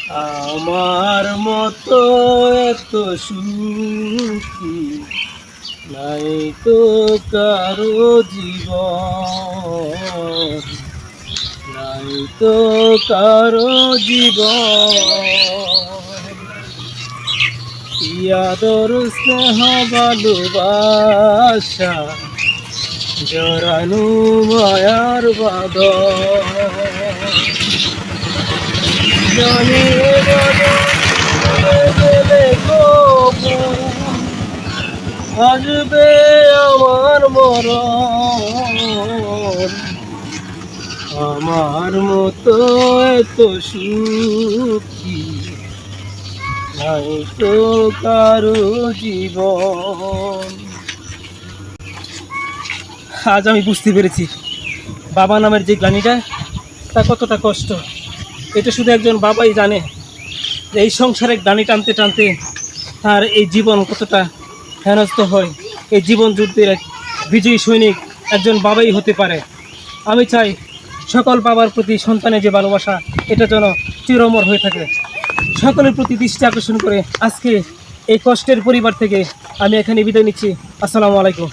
আমার মতো এত সুখী নাই তো কারো জীবন, নাই তো কারো জীবন। কি আদর স্নেহ ভালোবাসা জড়ানো মায়ার বাঁধন, জানি গেলে কখন আসবে আমার মরণ। আমার মতো এত সুখী নাই তো কারো জীবন। আজ আমি বুঝতে পেরেছি বাবা নামের যে গ্লানিটা তা কতটা কষ্ট। এটা শুধু একজন বাবাই জানে যে এই সংসারে গ্লানি টানতে টানতে তার এই জীবন কতটা হেনস্থ হয়। এই জীবন যুদ্ধের এক বিজয়ী সৈনিক একজন বাবাই হতে পারে। আমি চাই সকল বাবার প্রতি সন্তানের যে ভালোবাসা এটা যেন চিরমর হয়ে থাকে। সকলের প্রতি দৃষ্টি আকর্ষণ করে আজকে এই কষ্টের পরিবার থেকে আমি এখানে বিদায় নিচ্ছি। আসসালামু আলাইকুম।